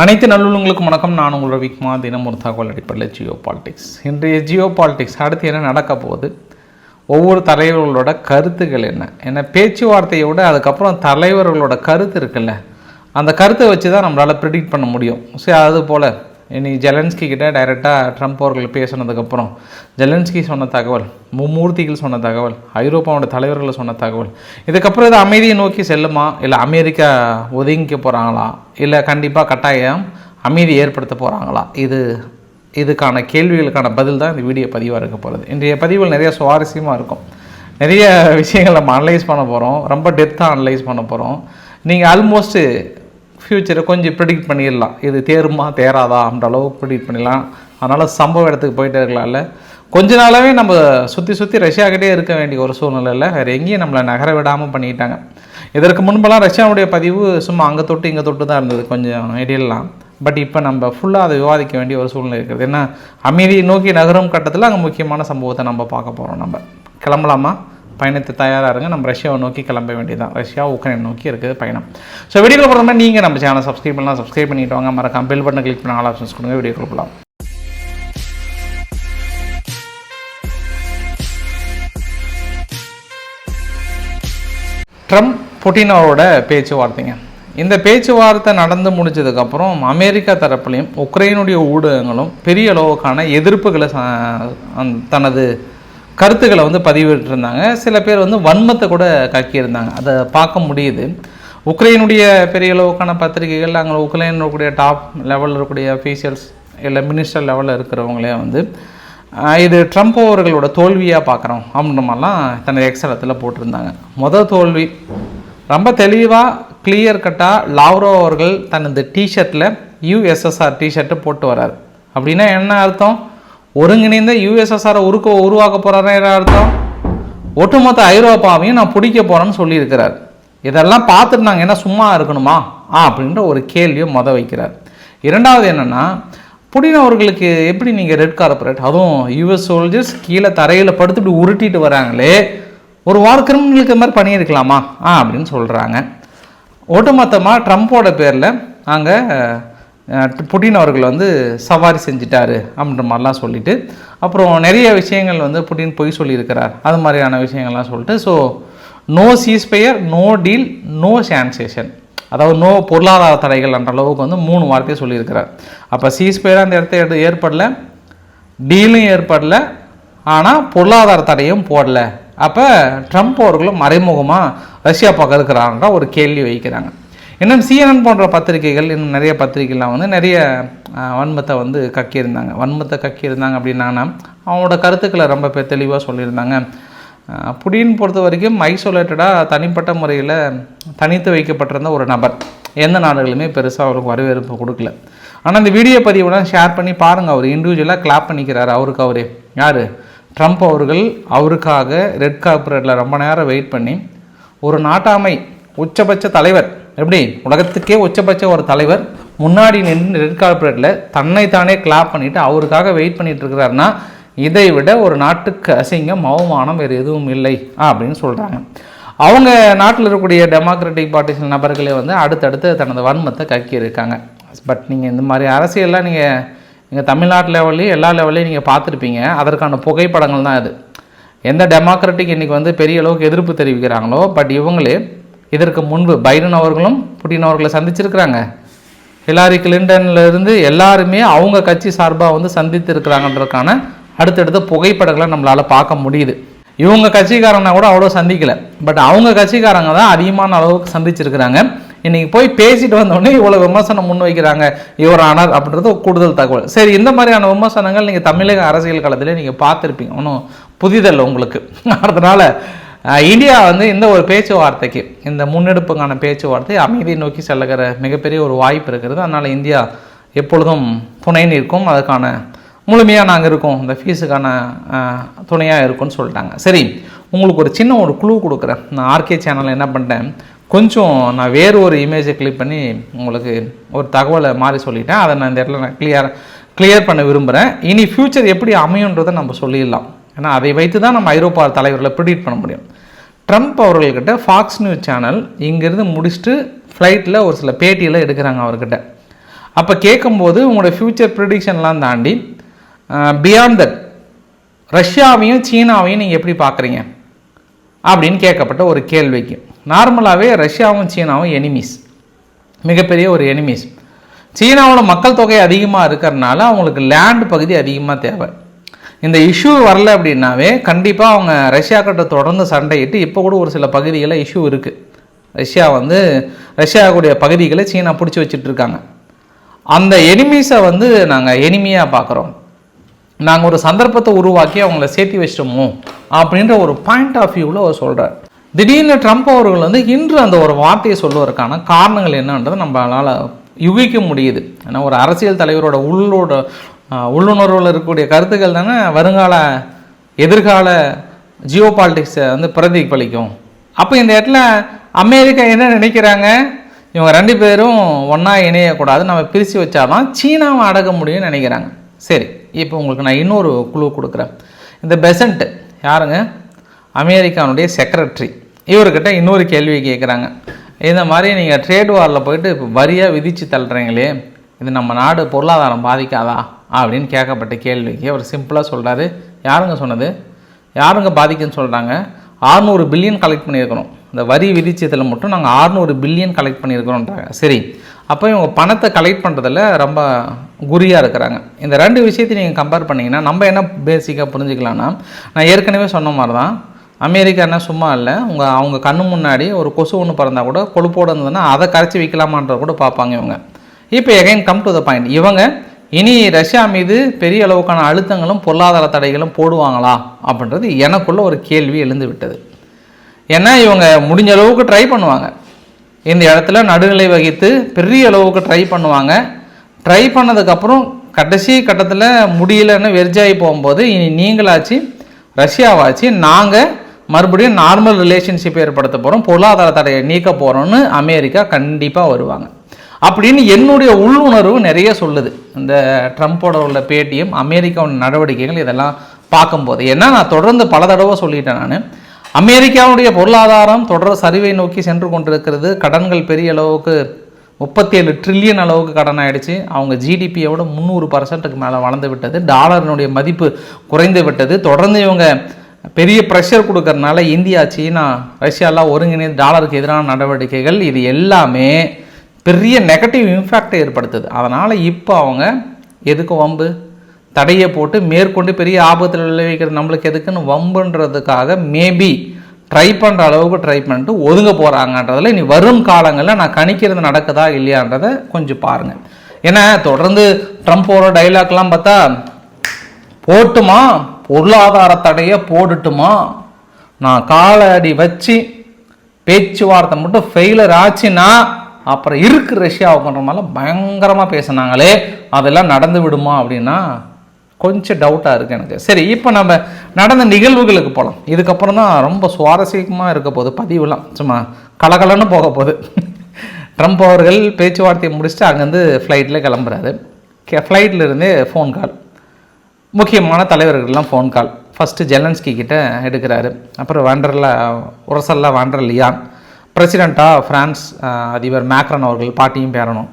அனைத்து நல்லுள்ளங்களுக்கும் வணக்கம். நான் உங்கள் ரவிக்குமா. தினம் ஒரு தகவல் அடிப்படையில் ஜியோ பாலிடிக்ஸ். இன்றைய ஜியோ பாலிடிக்ஸ் அடுத்து என்ன நடக்க போகுது, ஒவ்வொரு தலைவர்களோட கருத்துக்கள் என்ன பேச்சுவார்த்தையோட அதுக்கப்புறம் தலைவர்களோட கருத்து இருக்குல்ல, அந்த கருத்தை வச்சு தான் நம்மளால் ப்ரிடிக்ட் பண்ண முடியும். சரி, அதுபோல் இனி ஜெலன்ஸ்கி கிட்ட டைரெக்டாக ட்ரம்ப் அவர்கள் பேசினதுக்கப்புறம் ஜெலன்ஸ்கி சொன்ன தகவல், மும்மூர்த்திகள் சொன்ன தகவல், ஐரோப்பாவோட தலைவர்கள் சொன்ன தகவல், இதுக்கப்புறம் இது அமைதியை நோக்கி செல்லுமா, இல்லை அமெரிக்கா ஒதுங்கிக்க போகிறாங்களா, இல்லை கண்டிப்பாக கட்டாயம் அமைதி ஏற்படுத்த போகிறாங்களா, இதுக்கான கேள்விகளுக்கான பதில் தான் இந்த வீடியோ பதிவாக இருக்க போகிறது. இன்றைய பதிவுகள் நிறைய சுவாரஸ்யமாக இருக்கும். நிறைய விஷயங்கள் நம்ம அனலைஸ் பண்ண போகிறோம், ரொம்ப டெப்த்தாக அனலைஸ் பண்ண போகிறோம். நீங்கள் ஆல்மோஸ்ட்டு ஃப்யூச்சரை கொஞ்சம் ப்ரிடிக்ட் பண்ணிடலாம், இது தேருமா தேராதா அப்படின்ற அளவுக்கு ப்ரிடிக்ட் பண்ணிடலாம். அதனால் சம்பவ இடத்துக்கு போயிட்டே இருக்கலாம்ல. கொஞ்ச நாளாகவே நம்ம சுற்றி ரஷ்யாக்கிட்டே இருக்க வேண்டிய ஒரு சூழ்நிலையில் வேறு எங்கேயும் நம்மளை நகர விடாமல் பண்ணிட்டாங்க. இதற்கு முன்பெல்லாம் ரஷ்யாவுடைய பதிவு சும்மா அங்கே தொட்டு இங்கே தொட்டு தான் இருந்தது கொஞ்சம் ஐடியெல்லாம். பட் இப்போ நம்ம ஃபுல்லாக அதை விவாதிக்க வேண்டிய ஒரு சூழ்நிலை இருக்கிறது. ஏன்னா அமைதியை நோக்கி நகரும் கட்டத்தில் அங்கே முக்கியமான சம்பவத்தை நம்ம பார்க்க போகிறோம். நம்ம கிளம்பலாமா? பயணத்தை தயாராக இருங்க. நம்ம ரஷ்யாவை நோக்கி கிளம்ப வேண்டியதான். ரஷ்யா உக்ரைன் நோக்கி இருக்குது பயணம். ஸோ வீடியோக்குள்ள போகிற மாதிரி நீங்கள் நம்ம சேனல் சப்ஸ்கிரைப் பண்ணலாம், சப்ஸ்கிரைப் பண்ணிட்டு வாங்க. மறக்காம பெல் பட்டன் கிளிக் பண்ண ஆல் ஆப்ஷன்ஸ் கொடுங்க. வீடியோக்குள்ள போகலாம். ட்ரம்ப் புட்டின் அவரோட பேச்சுவார்த்தைங்க. இந்த பேச்சுவார்த்தை நடந்து முடிஞ்சதுக்கப்புறம் அமெரிக்கா தரப்புலையும் உக்ரைனுடைய ஊடகங்களும் பெரிய அளவுக்கான எதிர்ப்புகளை தனது கருத்துக்களை பதிவிட்டிருந்தாங்க. சில பேர் வன்மத்தை கூட கக்கியிருந்தாங்க. அதை பார்க்க முடியுது. உக்ரைனுடைய பெரிய அளவுக்கான பத்திரிகைகள், அங்கே உக்ரைனில் இருக்கக்கூடிய டாப் லெவலில் இருக்கக்கூடிய அஃபீஷியல்ஸ் இல்லை மினிஸ்டர் லெவலில் இருக்கிறவங்களே இது ட்ரம்ப் அவர்களோட தோல்வியாக பார்க்குறோம் அப்படின்ற மாதிரிலாம் தனது எக்ஸலத்தில் போட்டிருந்தாங்க. முதல் தோல்வி ரொம்ப தெளிவாக கிளியர் கட்டாக லாவ்ரோ அவர்கள் தனது டிஷர்ட்டில் யூஎஸ்எஸ்ஆர் டிஷர்ட்டு போட்டு வர்றார். அப்படின்னா என்ன அர்த்தம்? ஒருங்கிணைந்த யூஎஸ்எஸ்ஆரை உருவாக்க போகிறாருன்னு அர்த்தம். ஒட்டுமொத்த ஐரோப்பாவையும் நான் பிடிக்க போகிறேன்னு சொல்லியிருக்கிறார். இதெல்லாம் பார்த்துட்டு நாங்கள் என்ன சும்மா இருக்கணுமா அப்படின்ற ஒரு கேள்வியை வைக்கிறார். இரண்டாவது என்னென்னா, புடின் அவர்களுக்கு எப்படி நீங்கள் ரெட் கார்பரேட், அதுவும் யூஎஸ் சோல்ஜர்ஸ் கீழே தரையில் படுத்து இப்படி உருட்டிட்டு வராங்களே, ஒரு வார் கிரிமினலுக்கு மாதிரி பண்ணியிருக்கலாமா அப்படின்னு சொல்கிறாங்க. ஒட்டுமொத்தமாக ட்ரம்ப்போட பேரில் அங்கே புட்டின் அவர்கள் சவாரி செஞ்சிட்டாரு அப்படின்ற மாதிரிலாம் சொல்லிவிட்டு, அப்புறம் நிறைய விஷயங்கள் புட்டின் பொய் சொல்லியிருக்கிறார், அது மாதிரியான விஷயங்கள்லாம் சொல்லிட்டு, so no ceasefire, no deal, no sanction, அதாவது நோ பொருளாதார தடைகள் என்ற அளவுக்கு 3 வார்த்தையை சொல்லியிருக்கிறார். அப்போ சீஸ்பயர் அந்த இடத்த ஏற்படலை, டீலும் ஏற்படலை, ஆனால் பொருளாதார தடையும் போடலை. அப்போ ட்ரம்ப் அவர்களும் மறைமுகமாக ரஷ்யா பக்கம் இருக்கிறான்ற ஒரு கேள்வி வைக்கிறாங்க. இன்னும் CNN போன்ற பத்திரிகைகள், இன்னும் நிறைய பத்திரிகைலாம் நிறைய வன்மத்தை கக்கியிருந்தாங்க. வன்மத்தை கக்கியிருந்தாங்க அப்படின்னாங்கன்னா அவங்களோட கருத்துக்களை ரொம்ப தெளிவாக சொல்லியிருந்தாங்க. புடின் பொறுத்த வரைக்கும் ஐசோலேட்டடாக தனிப்பட்ட முறையில் தனித்து வைக்கப்பட்டிருந்த ஒரு நபர், எந்த நாடுகளுமே பெருசாக அவருக்கு வரவேற்பு கொடுக்கல. ஆனால் இந்த வீடியோ பதிவுடன் ஷேர் பண்ணி பாருங்கள், அவர் இண்டிவிஜுவலாக கிளாப் பண்ணிக்கிறார். அவரே யார்? ட்ரம்ப் அவர்கள் அவருக்காக ரெட் கார்பரேட்டில் ரொம்ப நேரம் வெயிட் பண்ணி, ஒரு நாட்டாமை உச்சபட்ச தலைவர், எப்படி உலகத்துக்கே உச்சபட்ச ஒரு தலைவர் முன்னாடி நின்று ரெட் கார்பரேட்டில் தன்னைத்தானே கிளாப் பண்ணிவிட்டு அவருக்காக வெயிட் பண்ணிட்டு இருக்கிறாருன்னா, இதை விட ஒரு நாட்டுக்கு அசிங்கம் அவமானம் வேறு எதுவும் இல்லை அப்படின்னு சொல்கிறாங்க. அவங்க நாட்டில் இருக்கக்கூடிய டெமோக்ராட்டிக் பார்ட்டிஸ் நபர்களே அடுத்தடுத்து தனது வன்மத்தை கக்கி இருக்காங்க. பட் நீங்கள் இந்த மாதிரி அரசியல்லாம் நீங்கள் தமிழ்நாட்டு லெவல்லையும் எல்லா லெவல்லையும் நீங்கள் பார்த்துருப்பீங்க. அதற்கான புகைப்படங்கள் தான் இது. எந்த டெமோக்ராட்டிக் இன்றைக்கி பெரிய அளவுக்கு எதிர்ப்பு தெரிவிக்கிறாங்களோ, பட் இவங்களே இதற்கு முன்பு பைடன் அவர்களும் புட்டின் அவர்களை சந்திச்சிருக்கிறாங்க. ஹிலாரி கிளின்டன்லேருந்து எல்லாருமே அவங்க கட்சி சார்பாக சந்தித்து இருக்கிறாங்கன்றதுக்கான அடுத்தடுத்த புகைப்படங்களை நம்மளால் பார்க்க முடியுது. இவங்க கட்சிக்காரங்கன்னா கூட அவ்வளோ சந்திக்கலை, பட் அவங்க கட்சிக்காரங்க தான் அதிகமான அளவுக்கு சந்திச்சிருக்கிறாங்க. இன்றைக்கி போய் பேசிட்டு வந்தோடனே இவ்வளோ விமர்சனம் முன் வைக்கிறாங்க இவர் ஆனார் அப்படின்றது கூடுதல் தகவல். சரி, இந்த மாதிரியான விமர்சனங்கள் நீங்கள் தமிழக அரசியல் காலத்திலே நீங்கள் பார்த்துருப்பீங்க, ஒன்றும் புதிதல்ல உங்களுக்கு. அதனால் இந்தியா இந்த ஒரு பேச்சுவார்த்தைக்கு, இந்த முன்னெடுப்புக்கான பேச்சுவார்த்தை அமைதியை நோக்கி செல்லுகிற மிகப்பெரிய ஒரு வாய்ப்பு இருக்கிறது. அதனால் இந்தியா எப்பொழுதும் துணை நிற்கும், அதுக்கான முழுமையாக நாங்கள் இருக்கோம், இந்த ஃபீஸுக்கான துணையாக இருக்கும்னு சொல்லிட்டாங்க. சரி, உங்களுக்கு ஒரு சின்ன ஒரு குழு கொடுக்குறேன். நான் ஆர்கே சேனலில் என்ன பண்ணிட்டேன், கொஞ்சம் நான் வேறு ஒரு இமேஜை கிளிக் பண்ணி உங்களுக்கு ஒரு தகவலை மாறி சொல்லிட்டேன். அதை நான் இந்த இடத்துல நான் கிளியர் பண்ண விரும்புகிறேன். இனி ஃப்யூச்சர் எப்படி அமையுன்றதை நம்ம சொல்லிடலாம். ஏன்னா அதை வைத்து தான் நம்ம ஐரோப்பா தலைவர்களை ப்ரிடிக்ட் பண்ண முடியும். ட்ரம்ப் அவர்கள்கிட்ட ஃபாக்ஸ் நியூஸ் சேனல் இங்கேருந்து முடிச்சுட்டு ஃப்ளைட்டில் ஒரு சில பேட்டியில் எடுக்கிறாங்க அவர்கிட்ட. அப்போ கேட்கும்போது உங்களோட ஃப்யூச்சர் ப்ரிடிக்ஷன்லாம் தாண்டி பியாண்ட் தட் ரஷ்யாவையும் சீனாவையும் நீங்கள் எப்படி பார்க்குறீங்க அப்படின்னு கேட்கப்பட்ட ஒரு கேள்விக்கு, நார்மலாகவே ரஷ்யாவும் சீனாவும் எனிமீஸ், மிகப்பெரிய ஒரு எனிமீஸ். சீனாவோட மக்கள் தொகை அதிகமாக இருக்கிறதுனால அவங்களுக்கு லேண்ட் பகுதி அதிகமாக தேவை. இந்த இஷ்யூ வரல அப்படின்னாவே கண்டிப்பாக அவங்க ரஷ்யா கிட்ட தொடர்ந்து சண்டையிட்டு இப்போ கூட ஒரு சில பகுதிகளில் இஷ்யூ இருக்குது. ரஷ்யாவுடைய பகுதிகளை சீனா பிடிச்சி வச்சுட்டு இருக்காங்க. அந்த எனிமீஸை நாங்கள் எனிமியாக பார்க்குறோம். நாங்கள் ஒரு சந்தர்ப்பத்தை உருவாக்கி அவங்கள சேர்த்து வச்சிட்டோமோ அப்படின்ற ஒரு பாயிண்ட் ஆஃப் வியூவில் அவர் சொல்கிறார். திடீர்னு ட்ரம்ப் அவர்கள் இன்று அந்த ஒரு வார்த்தையை சொல்லுவதற்கான காரணங்கள் என்னன்றது நம்மளால் யூகிக்க முடியுது. ஏன்னா ஒரு அரசியல் தலைவரோட உள்ளுணர்வில் இருக்கக்கூடிய கருத்துக்கள் தானே வருங்கால எதிர்கால ஜியோ பாலிட்டிக்ஸை பிரதிபலிக்கும். அப்போ இந்த இடத்துல அமெரிக்கா என்ன நினைக்கிறாங்க, இவங்க 2 பேரும் ஒன்றா இணையக்கூடாது, நம்ம பிரித்து வச்சாதான் சீனாவை அடக்க முடியும்னு நினைக்கிறாங்க. சரி, இப்போ உங்களுக்கு நான் இன்னொரு குழு கொடுக்குறேன். இந்த பெசன்ட் யாருங்க, அமெரிக்காவுடைய செக்ரட்டரி, இவர்கிட்ட இன்னொரு கேள்வி கேட்குறாங்க. இந்த மாதிரி நீங்கள் ட்ரேட் வாரில் போயிட்டு இப்போ வரியாக விதித்து தள்ளுறீங்களே, இது நம்ம நாடு பொருளாதாரம் பாதிக்காதா அப்படின்னு கேட்கப்பட்ட கேள்விக்கு அவர் சிம்பிளாக சொல்கிறாரு, யாருங்க சொன்னது, யாருங்க பாதிக்குன்னு சொல்கிறாங்க, 600 பில்லியன் கலெக்ட் பண்ணியிருக்கிறோம், இந்த வரி விதிச்சதில் மட்டும் நாங்கள் 600 பில்லியன் கலெக்ட் பண்ணியிருக்கிறோன்றாங்க. சரி, அப்போ இவங்க பணத்தை கலெக்ட் பண்ணுறதில் ரொம்ப குறியாக இருக்கிறாங்க. இந்த 2 விஷயத்தையும் நீங்கள் கம்பேர் பண்ணிங்கன்னா நம்ம என்ன பேசிக்காக புரிஞ்சுக்கலான்னா, நான் ஏற்கனவே சொன்ன மாதிரி தான், அமெரிக்கா என்ன சும்மா இல்லை, அவங்க கண்ணு முன்னாடி ஒரு கொசு ஒன்று பிறந்தால் கூட கொழுப்போடு இருந்ததுன்னா அதை கரைச்சி வைக்கலாமான்ற கூட பார்ப்பாங்க இவங்க. இப்போ again come to the point, இவங்க இனி ரஷ்யா மீது பெரிய அளவுக்கான அழுத்தங்களும் பொருளாதார தடைகளும் போடுவாங்களா அப்படின்றது எனக்குள்ள ஒரு கேள்வி எழுந்து விட்டது. ஏன்னா இவங்க முடிஞ்ச அளவுக்கு ட்ரை பண்ணுவாங்க, இந்த இடத்துல நடுநிலை வகித்து பெரிய அளவுக்கு ட்ரை பண்ணுவாங்க. ட்ரை பண்ணதுக்கப்புறம் கடைசி கட்டத்தில் முடியலன்னு வெர்ஜாகி போகும்போது இனி நீங்களாச்சு ரஷ்யாவாச்சு நாங்கள் மறுபடியும் நார்மல் ரிலேஷன்ஷிப் ஏற்படுத்த போகிறோம், பொருளாதார தடையை நீக்க போகிறோன்னு அமெரிக்கா கண்டிப்பாக வருவாங்க அப்படின்னு என்னுடைய உள்ளுணர்வு நிறைய சொல்லுது. இந்த ட்ரம்ப்போட உள்ள பேட்டியும் அமெரிக்காவோட நடவடிக்கைகள் இதெல்லாம் பார்க்கும்போது, ஏன்னா நான் தொடர்ந்து பல தடவை சொல்லிட்டேன், நான் அமெரிக்காவுடைய பொருளாதாரம் தொடர் சரிவை நோக்கி சென்று கொண்டிருக்கிறது. கடன்கள் பெரிய அளவுக்கு 37 ட்ரில்லியன் அளவுக்கு கடன் ஆகிடுச்சு. அவங்க ஜிடிபியோட 300% மேலே வளர்ந்து விட்டது. டாலரினுடைய மதிப்பு குறைந்து விட்டது. தொடர்ந்து இவங்க பெரிய ப்ரெஷர் கொடுக்கறதுனால இந்தியா, சீனா, ரஷ்யாலாம் ஒருங்கிணைந்து டாலருக்கு எதிரான நடவடிக்கைகள், இது எல்லாமே பெரிய நெகட்டிவ் இம்பேக்டை ஏற்படுத்துது. அதனால் இப்போ அவங்க எதுக்கு வம்பு தடையை போட்டு மேற்கொண்டு பெரிய ஆபத்தில் விளைவிக்கிறது நம்மளுக்கு எதுக்குன்னு வம்புன்றதுக்காக மேபி ட்ரை பண்ணுற அளவுக்கு ட்ரை பண்ணிட்டு ஒதுங்க போகிறாங்கன்றதில் இனி வரும் காலங்களில் நான் கணிக்கிறது நடக்குதா இல்லையான்றதை கொஞ்சம் பாருங்கள். ஏன்னா தொடர்ந்து ட்ரம்ப்போட டைலாக்லாம் பார்த்தா, போட்டுமா பொருளாதார தடையை போட்டுட்டுமா, நான் காலடி வச்சு பேச்சுவார்த்தை மட்டும் ஃபெயிலர் ஆச்சுன்னா அப்புறம் இருக்கு ரஷ்யாவுக்குன்ற மாதிரிலாம் பயங்கரமாக பேசினாங்களே, அதெல்லாம் நடந்து விடுமா அப்படின்னா கொஞ்சம் டவுட்டாக இருக்குது எனக்கு. சரி, இப்போ நம்ம நடந்த நிகழ்வுகளுக்கு போகலாம். இதுக்கப்புறம் தான் ரொம்ப சுவாரஸ்யமாக இருக்க போகுது பதிவுலாம், சும்மா கலகலன்னு போக போகுது. ட்ரம்ப் அவர்கள் பேச்சுவார்த்தையை முடிச்சுட்டு அங்கேருந்து ஃப்ளைட்டில் கிளம்புறாரு. ஃப்ளைட்டில் இருந்தே ஃபோன் கால், முக்கியமான தலைவர்கள்லாம் ஃபோன் கால். ஃபஸ்ட்டு ஜெலன்ஸ்கி கிட்ட எடுக்கிறாரு. அப்புறம் உரசல்லா வாண்டர்லியான், பிரசிடெண்ட்டாக ஃப்ரான்ஸ் அதிபர் மேக்ரன் அவர்கள் பாட்டியும் பேரணும்,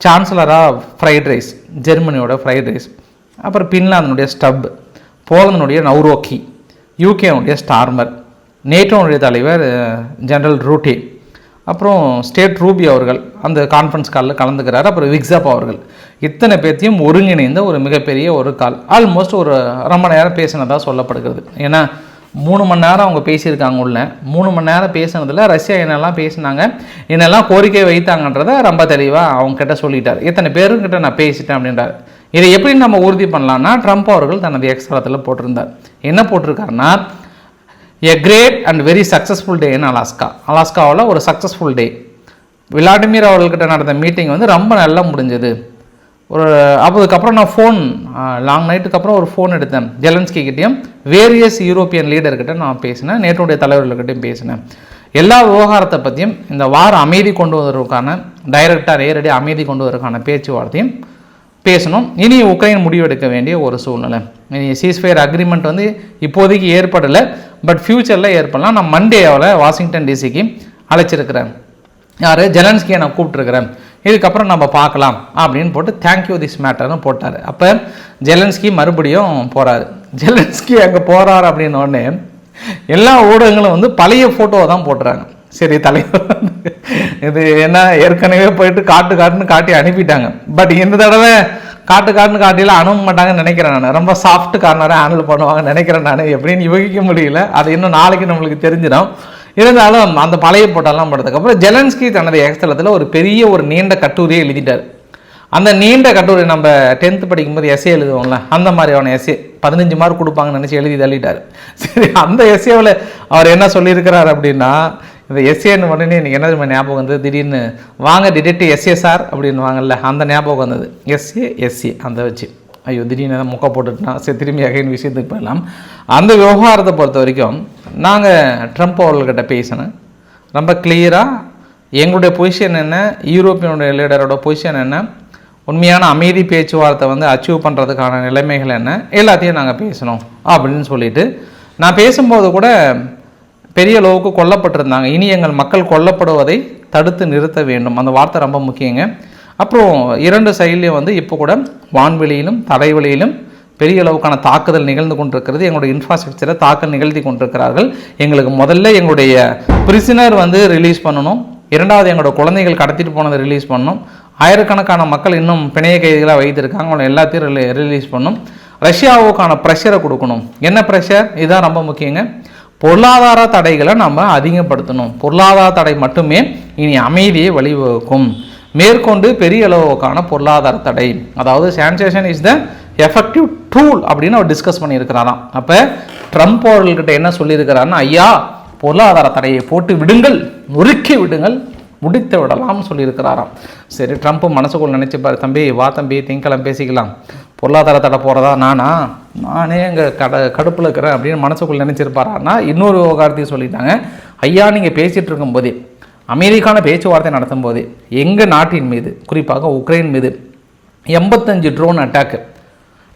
சான்சலராக ஃப்ரைட் ரைஸ் ஜெர்மனியோட ஃப்ரைட் ரைஸ், அப்புறம் பின்லாந்தினுடைய ஸ்டப், போலந்தினுடைய நவ்ரோக்கி, யூகேனுடைய ஸ்டார்மர், நேட்டோனுடைய தலைவர் ஜெனரல் ரூட்டே, அப்புறம் ஸ்டேட் ரூபி அவர்கள் அந்த கான்ஃபரன்ஸ் காலில் கலந்துக்கிறார். அப்புறம் விக்ஸாப் அவர்கள், இத்தனை பேர்த்தையும் ஒருங்கிணைந்த ஒரு மிகப்பெரிய ஒரு கால். ஆல்மோஸ்ட் ஒரு ரொம்ப நேரம் பேசினதாக சொல்லப்படுகிறது. ஏன்னா 3 மணி நேரம் அவங்க பேசியிருக்காங்க உள்ள. 3 மணி நேரம் பேசினதில் ரஷ்யா என்னெல்லாம் பேசினாங்க, என்னெல்லாம் கோரிக்கை வைத்தாங்கன்றதை ரொம்ப தெளிவாக அவங்க கிட்ட சொல்லிட்டார். இத்தனை பேருக்கிட்ட நான் பேசிட்டேன் அப்படின்றார். இதை எப்படி நம்ம உறுதி பண்ணலான்னா, ட்ரம்ப் அவர்கள் தனது எக்ஸ்ட்ராத்தில் போட்டிருந்தார். என்ன போட்டிருக்காருன்னா, a great and very successful day in அலாஸ்காவில் ஒரு சக்ஸஸ்ஃபுல் டே. விளாடிமிர் அவர்கள்கிட்ட நடந்த மீட்டிங் ரொம்ப நல்லா முடிஞ்சது. அதுக்கப்புறம் நான் ஃபோன் லாங் நைட்டுக்கு அப்புறம் ஒரு ஃபோன் எடுத்தேன். ஜெலன்ஸ்கி கிட்டேயும் வேரியஸ் யூரோப்பியன் லீடர்கிட்ட நான் பேசினேன், நேட்டோடைய தலைவர்கள்கிட்டையும் பேசினேன். எல்லா விவகாரத்தை பற்றியும் இந்த வாரம் அமைதி கொண்டு வருவதற்கான டைரக்டாக நேரடி அமைதி கொண்டு வருவதற்கான பேச்சுவார்த்தையும் பேசணும். இனி உக்ரைன் முடிவெடுக்க வேண்டிய ஒரு சூழ்நிலை. இனி சீஸ்ஃபயர் அக்ரிமெண்ட் இப்போதைக்கு ஏற்படலை, பட் ஃப்யூச்சரில் ஏற்படலாம். நான் மண்டேவில் வாஷிங்டன் டிசிக்கு அழைச்சிருக்கிறேன். யார், ஜெலன்ஸ்கியை நான் கூப்பிட்டுருக்கிறேன். இதுக்கப்புறம் நம்ம பார்க்கலாம் அப்படின்னு போட்டு தேங்க்யூ திஸ் மேட்டர்னு போட்டார். அப்போ ஜெலன்ஸ்கி மறுபடியும் போகிறாரு. ஜெலன்ஸ்கி அங்கே போகிறார் அப்படின்னோடனே எல்லா ஊடகங்களும் வந்து பழைய ஃபோட்டோவை தான் போட்டுறாங்க. சரி, தலைவர் இது என்ன ஏற்கனவே போயிட்டு காட்டுன்னு காட்டி அனுப்பிட்டாங்க. பட் இந்த தடவை காட்டுன்னு காட்டிலாம் அனுப்ப மாட்டாங்கன்னு நினைக்கிறேன். நான் ரொம்ப சாஃப்ட் கார்னராக ஹேண்டில் பண்ணுவாங்கன்னு நினைக்கிறேன். நான் எப்படின்னு யூகிக்க முடியல. அது இன்னும் நாளைக்கு நம்மளுக்கு தெரிஞ்சிடும். இருந்தாலும் அந்த பழைய போட்டெல்லாம் போட்டதுக்கப்புறம் ஜெலன்ஸ்கி தனது எக்ஸ்தலத்தில் ஒரு பெரிய ஒரு நீண்ட கட்டுரையை எழுதிட்டார். அந்த நீண்ட கட்டுரை நம்ம 10th படிக்கும்போது எஸ்ஏ எழுதுவோம்ல, அந்த மாதிரியான எஸ்ஏ 15 மார்க் கொடுப்பாங்கன்னு நினச்சி எழுதி தள்ளிட்டார். சரி, அந்த எஸ்ஏவில் அவர் என்ன சொல்லியிருக்கிறார் அப்படின்னா, இந்த எஸ்ஏன்னு உடனே எனக்கு என்ன ஞாபகம் வந்தது, திடீர்னு வாங்க டிடெக்டிவ் எஸ்ஏ சார் அப்படின்னு வாங்கல்ல, அந்த ஞாபகம் வந்தது. எஸ்ஏ அந்த வச்சு ஐயோ திடீர்னு தான் முக்க போட்டுட்டுனா சரி, திரும்பி அகைன் விஷயத்துக்கு போயிடலாம். அந்த விவகாரத்தை பொறுத்த வரைக்கும் நாங்கள் ட்ரம்ப் அவர்கள்கிட்ட பேசினேன். ரொம்ப கிளியராக எங்களுடைய பொசிஷன் என்ன, யூரோப்பியனுடைய லீடரோட பொசிஷன் என்ன, உண்மையான அமைதி பேச்சுவார்த்தை வந்து அச்சீவ் பண்ணுறதுக்கான நிலைமைகள் என்ன, எல்லாத்தையும் நாங்கள் பேசணும் அப்படின்னு சொல்லிட்டு நான் பேசும்போது கூட பெரிய அளவுக்கு கொல்லப்பட்டிருந்தாங்க. இனி எங்கள் மக்கள் கொல்லப்படுவதை தடுத்து நிறுத்த வேண்டும், அந்த வார்த்தை ரொம்ப முக்கியங்க. அப்புறம் 2 சைட்லேயும் வந்து இப்போ கூட வான்வெளியிலும் தரைவெளியிலும் பெரிய அளவுக்கான தாக்குதல் நிகழ்ந்து கொண்டிருக்கிறது. எங்களுடைய இன்ஃப்ராஸ்ட்ரக்சரை தாக்கல் நிகழ்த்தி கொண்டிருக்கிறார்கள். எங்களுக்கு முதல்ல எங்களுடைய பிரிசனர் வந்து ரிலீஸ் பண்ணணும், 2வது எங்களோட குழந்தைகள் கடத்திட்டு போனதை ரிலீஸ் பண்ணணும், ஆயிரக்கணக்கான மக்கள் இன்னும் பிணைய கைதிகளாக வைத்திருக்காங்க, அவங்களை எல்லாத்தையும் ரிலீஸ் பண்ணணும், ரஷ்யாவுக்கான ப்ரெஷரை கொடுக்கணும். என்ன ப்ரெஷர்? இதுதான் ரொம்ப முக்கியங்க. பொருளாதார தடைகளை நம்ம அதிகப்படுத்தணும். பொருளாதார தடை மட்டுமே இனி அமைதியை வழிவகுக்கும். மேற்கொண்டு பெரிய அளவுக்கான பொருளாதார தடை, அதாவது சான்சேஷன் இஸ் த எஃபெக்டிவ் டூல் அப்படின்னு அவர் டிஸ்கஸ் பண்ணியிருக்கிறாராம். அப்போ ட்ரம்ப் அவர்கள்கிட்ட என்ன சொல்லியிருக்கிறாருன்னா, ஐயா பொருளாதார தடையை போட்டு விடுங்கள், நொறுக்கி விடுங்கள், முடித்து விடலாம்னு சொல்லியிருக்கிறாராம். சரி, ட்ரம்ப் மனசுக்குள்ள நினச்சிப்பார், தம்பி வா தம்பி திங்கக்கிழமை பேசிக்கலாம், பொருளாதார தடை போகிறதா நானே இங்கே கடுப்பில் இருக்கிறேன் அப்படின்னு மனசுக்குள்ள நினச்சிருப்பாரான்னா, இன்னொரு விவகாரத்தையும் சொல்லிட்டாங்க. ஐயா நீங்கள் பேசிகிட்டு இருக்கும்போதே, அமெரிக்கான பேச்சுவார்த்தை நடத்தும் போது எங்கள் நாட்டின் மீது, குறிப்பாக உக்ரைன் மீது 85 ட்ரோன் அட்டாக்கு,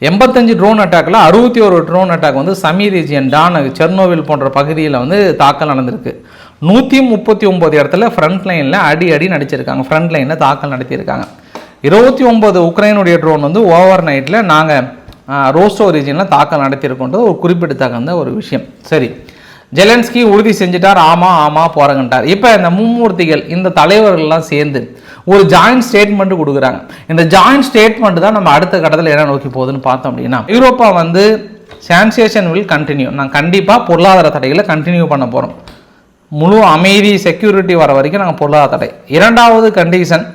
85 ட்ரோன் அட்டாக்கில் 61 ட்ரோன் அட்டாக் வந்து சமி ரீஜியன், டான், செர்னோவில் போன்ற பகுதியில் வந்து தாக்கல் நடந்திருக்கு. 139 இடத்துல ஃப்ரண்ட் லைனில் அடி நடிச்சிருக்காங்க, ஃப்ரண்ட் லைனில் தாக்கல் நடத்தியிருக்காங்க. 29 உக்ரைனுடைய ட்ரோன் வந்து ஓவர் நைட்டில் நாங்கள் ரோஸ்டோ ரீஜனில் தாக்கல் நடத்தியிருக்கோன்றது ஒரு குறிப்பிடத்தகுந்த ஒரு விஷயம். சரி, ஜெலன்ஸ்கி உறுதி செஞ்சுட்டார், ஆமாம் போகிறங்கன்ட்டார். இப்போ இந்த மும்மூர்த்திகள், இந்த தலைவர்கள்லாம் சேர்ந்து ஒரு ஜாயிண்ட் ஸ்டேட்மெண்ட் கொடுக்குறாங்க. இந்த ஜாயிண்ட் ஸ்டேட்மெண்ட் தான் நம்ம அடுத்த கட்டத்தில் என்ன நோக்கி போகுதுன்னு பார்த்தோம் அப்படின்னா, ஐரோப்பா வந்து சான்சேஷன் வில் கண்டினியூ, நாங்கள் கண்டிப்பாக பொருளாதார தடைகளை கண்டினியூ பண்ண போகிறோம், முழு அமைதி செக்யூரிட்டி வர வரைக்கும் நாங்கள் பொருளாதார தடை. 2வது condition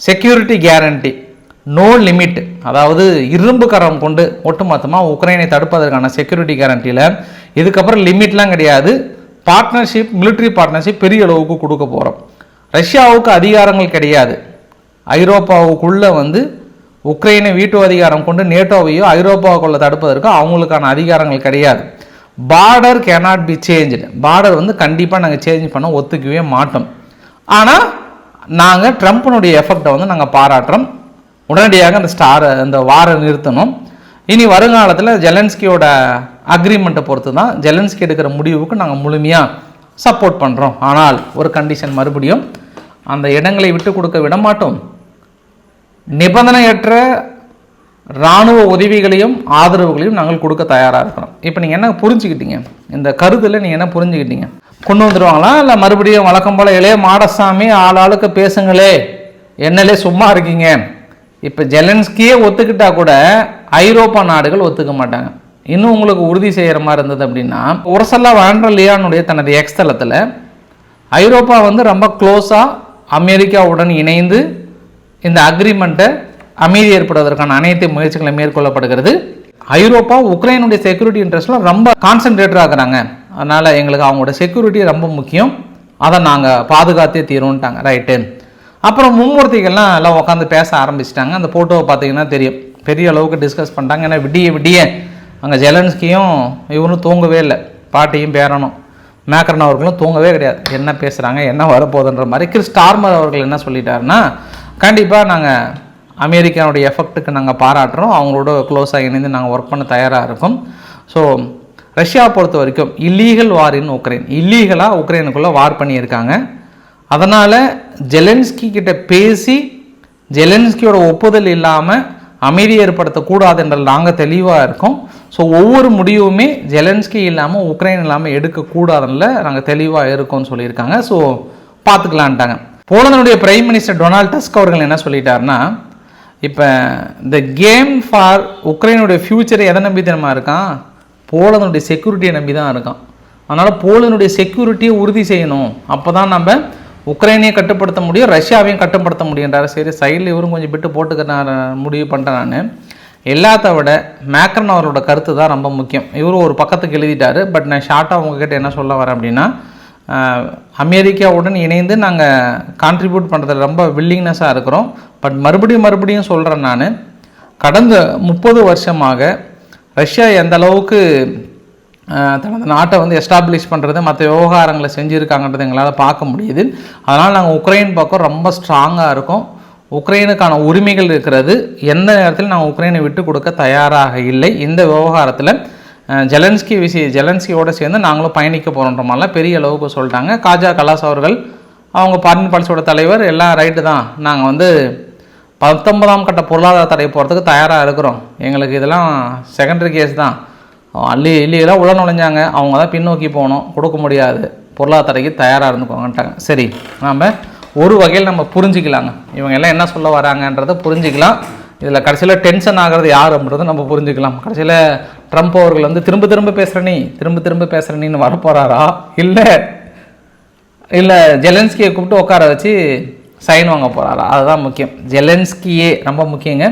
security guarantee, no limit, அதாவது இரும்பு கரம் கொண்டு ஒட்டுமொத்தமாக உக்ரைனை தடுப்பதற்கான செக்யூரிட்டி கேரண்டியில் இதுக்கப்புறம் லிமிட்லாம் கிடையாது. பார்ட்னர்ஷிப், மிலிட்ரி பார்ட்னர்ஷிப் பெரிய அளவுக்கு கொடுக்க போகிறோம். ரஷ்யாவுக்கு அதிகாரங்கள் கிடையாது. ஐரோப்பாவுக்குள்ளே வந்து உக்ரைனை வீட்டு அதிகாரம் கொண்டு நேட்டோவையோ ஐரோப்பாவுக்குள்ளே தடுப்பதற்கு அவங்களுக்கான அதிகாரங்கள் கிடையாது. Border cannot be change, border வந்து கண்டிப்பாக நாங்கள் சேஞ்ச் பண்ண ஒத்துக்கவே மாட்டோம். ஆனால் நாங்கள் ட்ரம்ப்பினுடைய எஃபெக்டை வந்து நாங்கள் பாராட்டுறோம். உடனடியாக அந்த வாரை நிறுத்தணும். இனி வருங்காலத்தில் ஜெலன்ஸ்கியோட அக்ரிமெண்ட்டை பொறுத்து தான் ஜெலன்ஸ்கி எடுக்கிற முடிவுக்கு நாங்கள் முழுமையாக சப்போர்ட் பண்ணுறோம். ஆனால் ஒரு கண்டிஷன், மறுபடியும் அந்த இடங்களை விட்டு கொடுக்க விட மாட்டோம், நிபந்தனையற்ற இராணுவ உதவிகளையும் ஆதரவுகளையும் நாங்கள் கொடுக்க தயாராக இருக்கிறோம். இப்போ நீங்கள் என்ன புரிஞ்சுக்கிட்டீங்க? இந்த கருத்தில் நீங்கள் என்ன புரிஞ்சுக்கிட்டீங்க? கொண்டு வந்துடுவாங்களா, இல்லை மறுபடியும் வழக்கம் போல் இளைய மாடசாமி ஆளாளுக்கு பேசுங்களே, என்னலே சும்மா இருக்கீங்க? இப்போ ஜெலன்ஸ்கியே ஒத்துக்கிட்டா கூட ஐரோப்பா நாடுகள் ஒத்துக்க மாட்டாங்க. இன்னும் உங்களுக்கு உறுதி செய்கிற மாதிரி இருந்தது அப்படின்னா, உர்சுலா வான் டெர் லியானுடைய தனது எக்ஸ்தலத்தில் ஐரோப்பா வந்து ரொம்ப க்ளோஸாக அமெரிக்காவுடன் இணைந்து இந்த அக்ரிமெண்ட்டை அமைதி ஏற்படுவதற்கான அனைத்து முயற்சிகளும் மேற்கொள்ளப்படுகிறது. ஐரோப்பா உக்ரைனுடைய செக்யூரிட்டி இன்ட்ரெஸ்ட்லாம் ரொம்ப கான்சன்ட்ரேட்டட் ஆகுறாங்க. அதனால் எங்களுக்கு அவங்களோட செக்யூரிட்டி ரொம்ப முக்கியம், அதை நாங்கள் பாதுகாத்தே தீரும்ட்டாங்க. ரைட்டு. அப்புறம் மும்மூர்த்திகள்லாம் எல்லாம் உட்காந்து பேச ஆரம்பிச்சிட்டாங்க. அந்த ஃபோட்டோவை பார்த்தீங்கன்னா தெரியும், பெரிய அளவுக்கு டிஸ்கஸ் பண்ணிட்டாங்க. ஏன்னா விடிய அங்கே ஜெலன்ஸ்கியும் இவனும் தூங்கவே இல்லை, பாட்டியும் பேரனும் மேக்ரன் அவர்களும் தூங்கவே கிடையாது. என்ன பேசுகிறாங்க, என்ன வரப்போகுதுன்ற மாதிரி. கிறிஸ் ஸ்டார்மர் அவர்கள் என்ன சொல்லிட்டாருன்னா, கண்டிப்பாக நாங்கள் அமெரிக்காவுடைய எஃபெக்ட்டுக்கு நாங்கள் பாராட்டுறோம், அவங்களோட க்ளோஸாக இணைந்து நாங்கள் ஒர்க் பண்ண தயாராக இருக்கோம். ஸோ ரஷ்யா பொறுத்த வரைக்கும் இல்லீகல் வார் இன் உக்ரைன், இல்லீகலாக உக்ரைனுக்குள்ளே வார் பண்ணியிருக்காங்க. அதனால் ஜெலன்ஸ்கி கிட்ட பேசி ஜெலன்ஸ்கியோட ஒப்புதல் இல்லாமல் அமைதி ஏற்படுத்தக்கூடாது என்றால் நாங்கள் தெளிவாக இருக்கோம். ஸோ ஒவ்வொரு முடிவுமே ஜெலன்ஸ்கி இல்லாமல் உக்ரைன் இல்லாமல் எடுக்கக்கூடாதுல நாங்கள் தெளிவாக இருக்கோம்னு சொல்லியிருக்காங்க. ஸோ பார்த்துக்கலான்ட்டாங்க. போலந்துடைய பிரைம் மினிஸ்டர் டொனால்ட் டஸ்க் அவர்கள் என்ன சொல்லிட்டாருன்னா, இப்போ இந்த கேம் ஃபார் உக்ரைனுடைய ஃப்யூச்சரை எதை நம்பி தினமா இருக்கான்? போலந்துடைய செக்யூரிட்டியை நம்பி தான் இருக்கான். அதனால் போலந்துடைய செக்யூரிட்டியை உறுதி செய்யணும், அப்போ தான் நம்ம உக்ரைனையை கட்டுப்படுத்த முடியும், ரஷ்யாவையும் கட்டுப்படுத்த முடியுன்றார். சரி, சைடில் இவரும் கொஞ்சம் விட்டு போட்டுக்க நான் முடிவு பண்ணிட்டேன். நான் எல்லாத்த விட மேக்ரன் அவரோட கருத்து தான் ரொம்ப முக்கியம். இவரும் ஒரு பக்கத்துக்கு எழுதிட்டார். பட் நான் ஷார்ட்டாக உங்ககிட்ட என்ன சொல்ல வரேன் அப்படின்னா, அமெரிக்காவுடன் இணைந்து நாங்கள் கான்ட்ரிபியூட் பண்ணுறதுல ரொம்ப வில்லிங்னஸாக இருக்கிறோம். பட் மறுபடியும் சொல்கிறேன், நான் கடந்த 30 வருஷமாக ரஷ்யா எந்த அளவுக்கு தனது நாட்டை வந்து எஸ்டாப்ளிஷ் பண்ணுறது மற்ற விவகாரங்களை செஞ்சுருக்காங்கன்றது எங்களால் பார்க்க முடியுது. அதனால் நாங்கள் உக்ரைன் பக்கம் ரொம்ப ஸ்ட்ராங்காக இருக்கோம். உக்ரைனுக்கான உரிமைகள் இருக்கிறது. எந்த நேரத்தில் நாங்கள் உக்ரைனை விட்டு கொடுக்க தயாராக இல்லை. இந்த விவகாரத்தில் ஜெலன்ஸ்கியோடு சேர்ந்து நாங்களும் பயணிக்க போகிறோன்ற மாதிரிலாம் பெரிய அளவுக்கு சொல்லிட்டாங்க. காஜா கலாஸ் அவர்கள், அவங்க ஃபாரின் பாலிசியோட தலைவர், எல்லாம் ரைட்டு தான், நாங்கள் வந்து 19ஆம் கட்ட பொருளாதார தடை போகிறதுக்கு தயாராக இருக்கிறோம், எங்களுக்கு இதெல்லாம் செகண்டரி கேஸ் தான், இல்லையெல்லாம் உள்ள நுழைஞ்சாங்க, அவங்க தான் பின்னோக்கி போகணும், கொடுக்க முடியாது, பொருளாதார தடைக்கு தயாராக இருந்துக்கோங்கன்ட்டாங்க. சரி, நாம் ஒரு வகையில் நம்ம புரிஞ்சிக்கலாங்க, இவங்க எல்லாம் என்ன சொல்ல வராங்கன்றதை புரிஞ்சிக்கலாம். இதில் கடைசியில் டென்ஷன் ஆகிறது யார் அப்படின்றத நம்ம புரிஞ்சுக்கலாம். கடைசியில் ட்ரம்ப் அவர்கள் வந்து திரும்ப பேசுகிறேன்னு வரப்போகிறாரா, இல்லை ஜெலன்ஸ்கியை கூப்பிட்டு உட்கார வச்சு சைன் வாங்க போகிறாரா, அதுதான் முக்கியம். ஜெலன்ஸ்கியே ரொம்ப முக்கியங்க.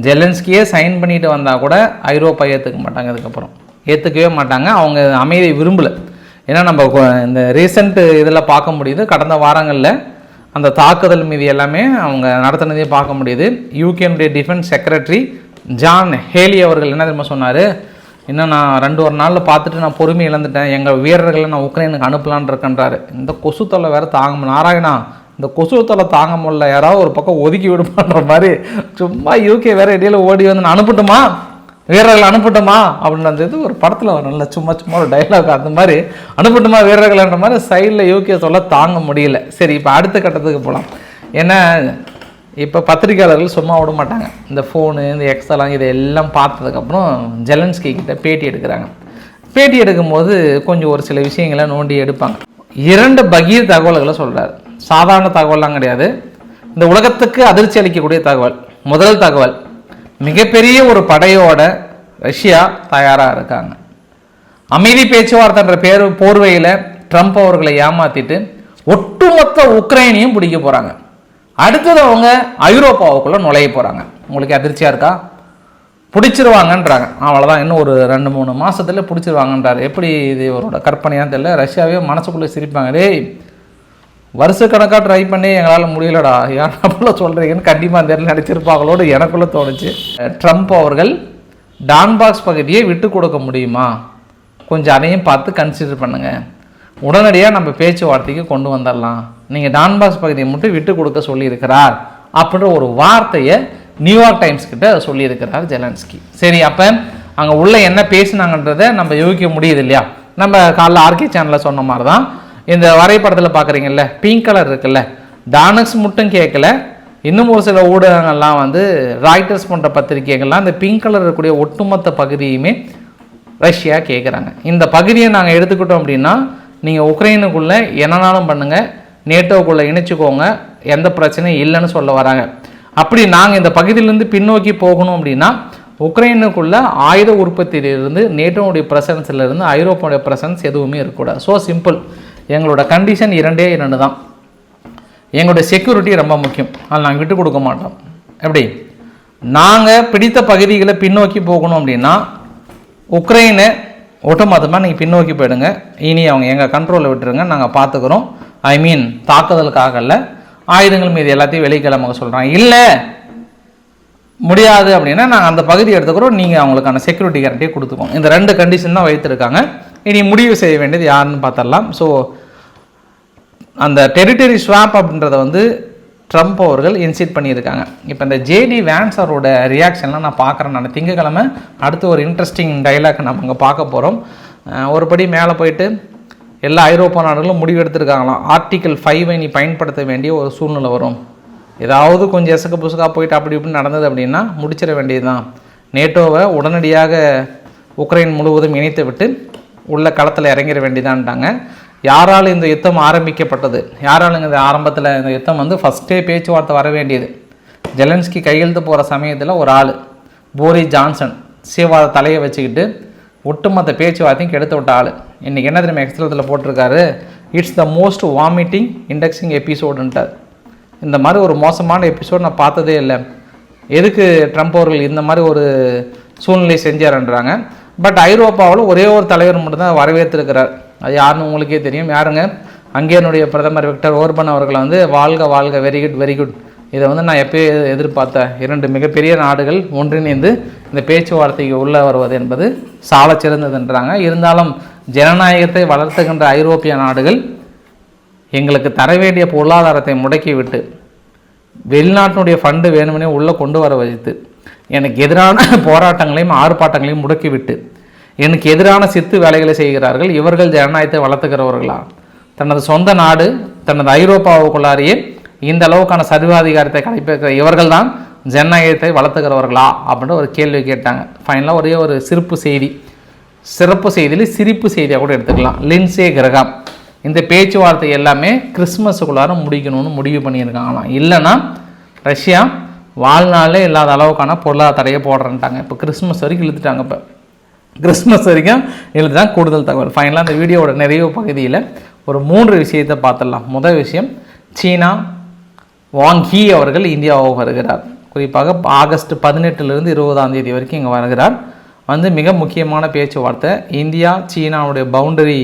ஜெலன்ஸ்கியே சைன் பண்ணிட்டு வந்தால் கூட ஐரோப்பா ஏற்றுக்க மாட்டாங்க, அதுக்கப்புறம் ஏற்றுக்கவே மாட்டாங்க. அவங்க அமைதியை விரும்பலை. ஏன்னா நம்ம இந்த ரீசெண்ட் இதில் பார்க்க முடியுது, கடந்த வாரங்களில் அந்த தாக்குதல் மீது எல்லாமே அவங்க நடத்தினதே பார்க்க முடியுது. யூகேனுடைய டிஃபென்ஸ் செக்ரட்டரி ஜான் ஹேலி அவர்கள் என்ன தெரியுமா சொன்னார், இன்னும் நான் 2 நாளில் பார்த்துட்டு நான் பொறுமை இழந்துட்டேன், எங்கள் வீரர்களை நான் உக்ரைனுக்கு அனுப்பலான் இருக்கேன்றாரு. இந்த கொசு தொல்லை வேறு தாங்க, நாராயணா இந்த கொசு தொல்லை தாங்க முடியல, யாராவது ஒரு பக்கம் ஒதுக்கி விடுமான்ற மாதிரி சும்மா யூகே வேறு இடையில ஓடி வந்து நான் அனுப்பட்டுமா, வீரர்கள் அனுப்பட்டுமா அப்படின்னு ஒரு படத்தில் வரல, சும்மா ஒரு டைலாக் அந்த மாதிரி அனுப்பட்டுமா வீரர்கள்ன்ற மாதிரி சைடில் யூகே சொல்ல தாங்க முடியல. சரி, இப்போ அடுத்த கட்டத்துக்கு போகலாம். ஏன்னா இப்போ பத்திரிகையாளர்கள் சும்மா விட மாட்டாங்க. இந்த ஃபோனு, இந்த எக்ஸெல்லாம் இதெல்லாம் பார்த்ததுக்கப்புறம் ஜெலன்ஸ்கி கிட்ட பேட்டி எடுக்கிறாங்க. பேட்டி எடுக்கும்போது கொஞ்சம் ஒரு சில விஷயங்களை நோண்டி எடுப்பாங்க. 2 பகீர் தகவல்களை சொல்கிறார். சாதாரண தகவல்லாம் கிடையாது, இந்த உலகத்துக்கு அதிர்ச்சி அளிக்கக்கூடிய தகவல். முதல் தகவல், மிகப்பெரிய ஒரு படையோட ரஷ்யா தயாராக இருக்காங்க. அமைதி பேச்சுவார்த்தைன்ற போர்வையில் ட்ரம்ப் அவர்களை ஏமாற்றிட்டு ஒட்டுமொத்த உக்ரைனையும் பிடிக்க போகிறாங்க. அடுத்தது அவங்க ஐரோப்பாவுக்குள்ளே நுழைய போகிறாங்க. உங்களுக்கு அதிர்ச்சியாக இருக்கா? பிடிச்சிருவாங்கன்றாங்க. அவ்வளோதான், இன்னும் ஒரு 2-3 மாதத்தில் பிடிச்சிருவாங்கன்றார். எப்படி இது இவரோட கற்பனையாக தெரியல. ரஷ்யாவே மனசுக்குள்ளே சிரிப்பாங்க, டேய் வருஷக்கணக்காக ட்ரை பண்ணி எங்களால் முடியலடா, ஏன் அப்படிலாம் சொல்கிறீங்கன்னு கண்டிப்பாக அந்த இடத்துல நடிச்சிருப்பாங்களோடு எனக்குள்ளே தோணுச்சு. ட்ரம்ப் அவர்கள் டான்பாக்ஸ் பகுதியை விட்டு கொடுக்க முடியுமா, கொஞ்சம் அதையும் பார்த்து கன்சிடர் பண்ணுங்கள், உடனடியாக நம்ம பேச்சுவார்த்தைக்கு கொண்டு வந்துடலாம், நீங்கள் டான்பாக்ஸ் பகுதியை மட்டும் விட்டு கொடுக்க சொல்லியிருக்கிறார் அப்படின்ற ஒரு வார்த்தையை நியூயார்க் டைம்ஸ் கிட்ட சொல்லியிருக்கிறார் ஜெலன்ஸ்கி. சரி, அப்போ அங்கே உள்ள என்ன பேசினாங்கன்றதை நம்ம யோகிக்க முடியுது இல்லையா? நம்ம காலைல ஆர்கே சேனலில் சொன்ன மாதிரி தான் இந்த வரைபடத்தில் பார்க்குறீங்கல்ல, பிங்க் கலர் இருக்குல்ல, டானக்ஸ் மட்டும் கேட்கல, இன்னும் ஒரு சில ஊடகங்கள்லாம் வந்து ராய்டர்ஸ் போன்ற பத்திரிகைகள்லாம் இந்த பிங்க் கலர் இருக்கக்கூடிய ஒட்டுமொத்த பகுதியுமே ரஷ்யா கேட்குறாங்க. இந்த பகுதியை நாங்கள் எடுத்துக்கிட்டோம் அப்படின்னா நீங்கள் உக்ரைனுக்குள்ளே என்னன்னாலும் பண்ணுங்கள், நேட்டோக்குள்ளே இணைச்சிக்கோங்க, எந்த பிரச்சனையும் இல்லைன்னு சொல்ல வராங்க. அப்படி நாங்கள் இந்த பகுதியிலேருந்து பின்னோக்கி போகணும் அப்படின்னா உக்ரைனுக்குள்ளே ஆயுத உற்பத்தியிலிருந்து, நேட்டோவுடைய ப்ரெசன்ஸ்லேருந்து ஐரோப்பாவுடைய ப்ரெசன்ஸ் எதுவுமே இருக்கக்கூடாது. So simple. எங்களோட கண்டிஷன் 2 தான். எங்களுடைய செக்யூரிட்டி ரொம்ப முக்கியம், அதில் நாங்கள் விட்டு கொடுக்க மாட்டோம். எப்படி நாங்கள் பிடித்த பகுதிகளை பின்னோக்கி போகணும் அப்படின்னா உக்ரைனை ஒட்டுமொத்தமாக நீங்கள் பின்னோக்கி போயிடுங்க, இனி அவங்க எங்கள் கண்ட்ரோலில் விட்டுருங்க, நாங்கள் பார்த்துக்குறோம். தாக்குதலுக்காக இல்லை, ஆயுதங்கள் மீது எல்லாத்தையும் வெளிக்கிழமை சொல்கிறாங்க. இல்லை முடியாது அப்படின்னா நாங்கள் அந்த பகுதி எடுத்துக்கிறோம், நீங்கள் அவங்களுக்கான செக்யூரிட்டி கேரண்டியை கொடுத்துக்கோங்க. இந்த 2 கண்டிஷன் தான் வைத்திருக்காங்க. இனி முடிவு செய்ய வேண்டியது யாருன்னு பார்த்துடலாம். ஸோ அந்த டெரிட்டரி ஸ்வாப் அப்படின்றத வந்து ட்ரம்ப் அவர்கள் இன்சிட் பண்ணியிருக்காங்க. இப்போ இந்த ஜேடி வேன்ஸ் அவரோட ரியாக்ஷன்லாம் நான் பார்க்குறேன். நான் திங்கக்கிழமை அடுத்து ஒரு இன்ட்ரெஸ்டிங் டைலாக் நம்ம அங்கே பார்க்க போகிறோம். ஒருபடி மேலே போயிட்டு எல்லா ஐரோப்பா நாடுகளும் முடிவு எடுத்திருக்காங்களாம், ஆர்டிகிள் 5 நீ பயன்படுத்த வேண்டிய ஒரு சூழ்நிலை வரும், ஏதாவது கொஞ்சம் எசக்கு புசுக்காக போயிட்டு அப்படி இப்படின்னு நடந்தது அப்படின்னா முடிச்சிட வேண்டியது தான். நேட்டோவை உடனடியாக உக்ரைன் முழுவதும் இணைத்து விட்டு உள்ள களத்தில் இறங்கிட வேண்டியதான்ட்டாங்க. யாரால் இந்த யுத்தம் ஆரம்பிக்கப்பட்டது, யாராலுங்க இந்த ஆரம்பத்தில் இந்த யுத்தம் வந்து ஃபஸ்ட்டே பேச்சுவார்த்தை வர வேண்டியது, ஜெலன்ஸ்கி கையெழுத்து போகிற சமயத்தில் ஒரு ஆள் போரிஸ் ஜான்சன் சீவாத தலையை வச்சுக்கிட்டு ஒட்டுமொத்த பேச்சுவார்த்தையும் கெடுத்து விட்ட ஆள். இன்றைக்கி என்ன தெரியுமா எக்ஸ்ட்ரத்தில் போட்டிருக்காரு, it's the most vomiting indexing எபிசோடுன்ட்டார். இந்த மாதிரி ஒரு மோசமான எபிசோட் நான் பார்த்ததே இல்லை. எதுக்கு ட்ரம்ப் அவர்கள் இந்த மாதிரி ஒரு சூழ்நிலை செஞ்சாருன்றாங்க. பட் ஐரோப்பாவில் ஒரே ஒரு தலைவர் மட்டும்தான் வரவேற்றிருக்கிறார். அது யாருன்னு உங்களுக்கே தெரியும். யாருங்க? ஹங்கேரியனுடைய பிரதமர் விக்டர் ஓர்பன் அவர்களை வந்து வாழ்க வாழ்க, வெரி குட் வெரி குட். இதை வந்து நான் எப்போயே எதிர்பார்த்தேன். 2 மிகப்பெரிய நாடுகள் ஒன்றிணைந்து இந்த பேச்சுவார்த்தைக்கு உள்ளே வருவது என்பது சால சிறந்ததுன்றாங்க. இருந்தாலும் ஜனநாயகத்தை வளர்த்துகின்ற ஐரோப்பிய நாடுகள் எங்களுக்கு தர வேண்டிய பொருளாதாரத்தை முடக்கிவிட்டு வெளிநாட்டினுடைய ஃபண்டு வேணும்னே உள்ளே கொண்டு வர வைத்து எனக்கு எதிரான போராட்டங்களையும் ஆர்ப்பாட்டங்களையும் முடக்கிவிட்டு எனக்கு எதிரான சித்து வேலைகளை செய்கிறார்கள். இவர்கள் ஜனநாயகத்தை வளர்த்துக்கிறவர்களா? தனது சொந்த நாடு, தனது ஐரோப்பாவுக்குள்ளாரையே இந்த அளவுக்கான சர்வாதிகாரத்தை கடைப்பிடிக்கிற இவர்கள் தான் ஜனநாயகத்தை வளர்த்துக்கிறவர்களா அப்படின்ற ஒரு கேள்வி கேட்டாங்க. ஃபைனலாக ஒரே ஒரு சிறப்பு செய்தியில் சிரிப்பு செய்தியாக கூட எடுத்துக்கலாம். லின்சே கிரகாம் இந்த பேச்சுவார்த்தை எல்லாமே கிறிஸ்மஸுக்குள்ளார முடிக்கணும்னு முடிவு பண்ணியிருக்காங்களாம். இல்லைன்னா ரஷ்யா வாழ்நாளே இல்லாத அளவுக்கான பொருளாதார தடையை போடுறேன்ட்டாங்க. இப்போ கிறிஸ்மஸ் வரைக்கும் இழுத்துட்டாங்க. இப்போ கிறிஸ்மஸ் வரைக்கும் இழுத்துதான் கூடுதல் தகவல். ஃபைனலாக அந்த வீடியோவோட நிறைவு பகுதியில் ஒரு 3 விஷயத்தை பார்த்துடலாம். முதல் விஷயம், சீனா வாங் ஹீ அவர்கள் இந்தியாவுக்கு வருகிறார். குறிப்பாக ஆகஸ்ட் 18 20 வரைக்கும் இங்கே வருகிறார். வந்து மிக முக்கியமான பேச்சுவார்த்தை இந்தியா சீனாவுடைய பவுண்டரி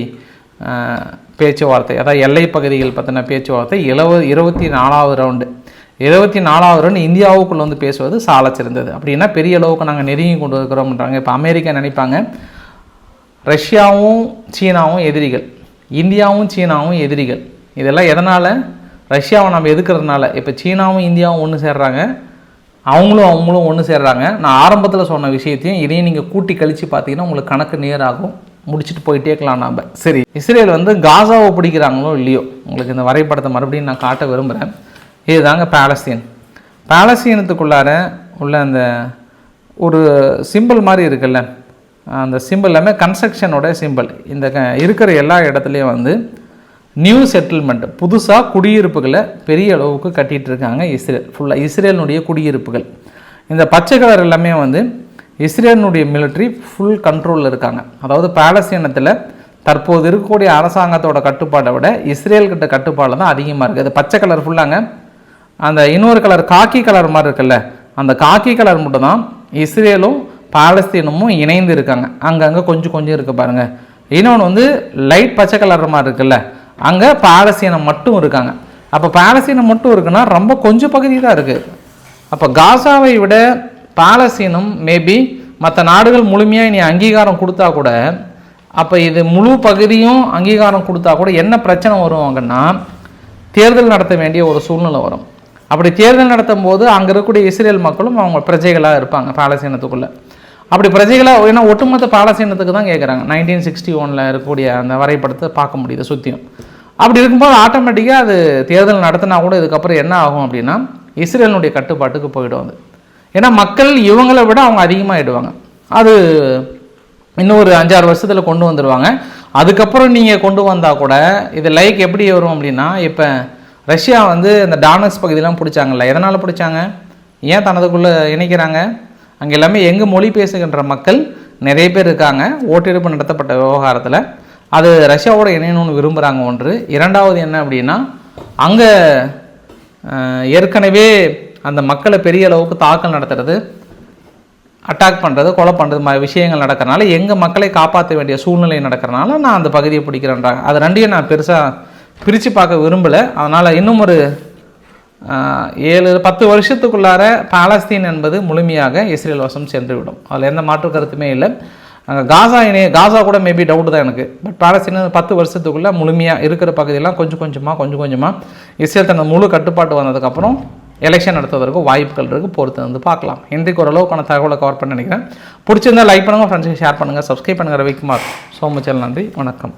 பேச்சுவார்த்தை, அதாவது எல்லை பகுதிகள் பற்றின பேச்சுவார்த்தை 24வது ரவுண்டு. 24வது ரவுண்டு இந்தியாவுக்குள்ளே வந்து பேசுவது சால சிறந்தது. அப்படின்னா பெரிய அளவுக்கு நாங்கள் நெருங்கி கொண்டு இருக்கிறோம்ன்றாங்க. இப்போ அமெரிக்கா நினைப்பாங்க ரஷ்யாவும் சீனாவும் எதிரிகள், இந்தியாவும் சீனாவும் எதிரிகள். இதெல்லாம் எதனால்? ரஷ்யாவை நம்ம எதுக்கிறதுனால. இப்போ சீனாவும் இந்தியாவும் ஒன்று சேர்றாங்க, அவங்களும் ஒன்று சேர்றாங்க. நான் ஆரம்பத்தில் சொன்ன விஷயத்தையும் இதையும் நீங்கள் கூட்டி கழித்து பார்த்தீங்கன்னா உங்களுக்கு கணக்கு நேராகும். முடிச்சுட்டு போயிட்டே இருக்கலாம் நாம். சரி, இஸ்ரேல் வந்து காசாவை பிடிக்கிறாங்களோ இல்லையோ, உங்களுக்கு இந்த வரைபடத்தை மறுபடியும் நான் காட்ட விரும்புகிறேன். இதுதாங்க பாலஸ்தீனத்துக்குள்ளார உள்ள அந்த ஒரு சிம்பிள் மாதிரி இருக்குல்ல, அந்த சிம்பிள் எல்லாமே கன்ஸ்ட்ரக்ஷனோட சிம்பிள். இந்த இருக்கிற எல்லா இடத்துலையும் வந்து நியூ செட்டில்மெண்ட், புதுசாக குடியிருப்புகளை பெரிய அளவுக்கு கட்டிகிட்டு இருக்காங்க இஸ்ரேல். ஃபுல்லாக இஸ்ரேலினுடைய குடியிருப்புகள். இந்த பச்சை கலர் எல்லாமே வந்து இஸ்ரேலினுடைய மிலிட்ரி ஃபுல் கண்ட்ரோலில் இருக்காங்க. அதாவது பாலஸ்தீனத்தில் தற்போது இருக்கக்கூடிய அரசாங்கத்தோட கட்டுப்பாட்டை விட இஸ்ரேல்கிட்ட கட்டுப்பாடு தான் அதிகமாக இருக்குது. அது பச்சை கலர் ஃபுல்லாங்க. அந்த இன்னொரு கலர் காக்கி கலர் மாதிரி இருக்குல்ல, அந்த காக்கி கலர் மட்டும்தான் இஸ்ரேலும் பாலஸ்தீனமும் இணைந்து இருக்காங்க. அங்கங்கே கொஞ்சம் இருக்குது பாருங்கள். இன்னொன்று வந்து லைட் பச்சை கலர் மாதிரி இருக்குல்ல, அங்கே பாலஸ்தீனம் மட்டும் இருக்காங்க. அப்போ பாலஸ்தீனம் மட்டும் இருக்குன்னா ரொம்ப கொஞ்சம் பகுதி தான் இருக்குது. அப்போ காசாவை விட பாலஸ்தீனம் மேபி மற்ற நாடுகள் முழுமையாக இனி அங்கீகாரம் கொடுத்தா கூட, அப்போ இது முழு பகுதியும் அங்கீகாரம் கொடுத்தா கூட என்ன பிரச்சனை வருவாங்கன்னா தேர்தல் நடத்த வேண்டிய ஒரு சூழ்நிலை வரும். அப்படி தேர்தல் நடத்தும் போது அங்கே இருக்கக்கூடிய இஸ்ரேல் மக்களும் அவங்க பிரஜைகளாக இருப்பாங்க பாலஸ்தீனத்துக்குள்ளே. அப்படி பிரஜைகளாக, ஏன்னா ஒட்டுமொத்த பாலஸ்தீனத்துக்கு தான் கேட்குறாங்க. 1961 இருக்கக்கூடிய அந்த வரைபடத்தை பார்க்க முடியுது சுற்றியும். அப்படி இருக்கும்போது ஆட்டோமேட்டிக்காக அது தேர்தல் நடத்தினா கூட இதுக்கப்புறம் என்ன ஆகும் அப்படின்னா இஸ்ரேலினுடைய கட்டுப்பாட்டுக்கு போயிடும். அது ஏன்னா மக்கள் இவங்களை விட அவங்க அதிகமாகிடுவாங்க. அது இன்னும் ஒரு 5-6 வருஷத்தில் கொண்டு வந்துடுவாங்க. அதுக்கப்புறம் நீங்கள் கொண்டு வந்தால் கூட இது லைக் எப்படி வரும் அப்படின்னா, இப்போ ரஷ்யா வந்து இந்த டானக்ஸ் பகுதியெலாம் பிடிச்சாங்கல்ல, எதனால் பிடிச்சாங்க? ஏன் தனதுக்குள்ளே இணைக்கிறாங்க? அங்கே எல்லாமே எங்கே மொழி பேசுகின்ற மக்கள் நிறைய பேர் இருக்காங்க. ஓட்டெடுப்பு நடத்தப்பட்ட விவகாரத்தில் அது ரஷ்யாவோட இணையணும்னு விரும்புகிறாங்க. ஒன்று. இரண்டாவது என்ன அப்படின்னா, அங்கே ஏற்கனவே அந்த மக்களை பெரிய அளவுக்கு தாக்கல் நடத்துறது, அட்டாக் பண்ணுறது, கொலை பண்ணுறது மாதிரி விஷயங்கள் நடக்கிறனால எங்கள் மக்களை காப்பாற்ற வேண்டிய சூழ்நிலை நடக்கிறனால நான் அந்த பகுதியை பிடிக்கிறேன்றாங்க. அது ரெண்டையும் நான் பெருசாக பிரித்து பார்க்க விரும்பலை. அதனால் இன்னும் ஒரு 7-10 வருஷத்துக்குள்ளார பாலஸ்தீன் என்பது முழுமையாக இஸ்ரேல் வசம் சென்றுவிடும். அதில் எந்த மாற்று கருத்துமே இல்லை. காசா கூட மேபி டவுட் தான் எனக்கு. பட் பாலஸ்தீன் 10 வருஷத்துக்குள்ளே முழுமையாக இருக்கிற பகுதியெல்லாம் கொஞ்சம் கொஞ்சமாக இஸ்ரேல் தனது முழு கட்டுப்பாட்டு வந்ததுக்கப்புறம் எலெக்ஷன் நடத்துவதற்கு வாய்ப்புகள் இருக்குது. பொறுத்து வந்து பார்க்கலாம். இன்றைக்கு ஓரளவுக்கான தகவலை கவர் பண்ண நினைக்கிறேன். பிடிச்சிருந்தால் லைக் பண்ணுங்கள், ஃப்ரெண்ட்ஸுக்கு ஷேர் பண்ணுங்கள், சப்ஸ்கிரைப் பண்ணுங்கள். ரவிக்குமார் சோமுச்சல். நன்றி, வணக்கம்.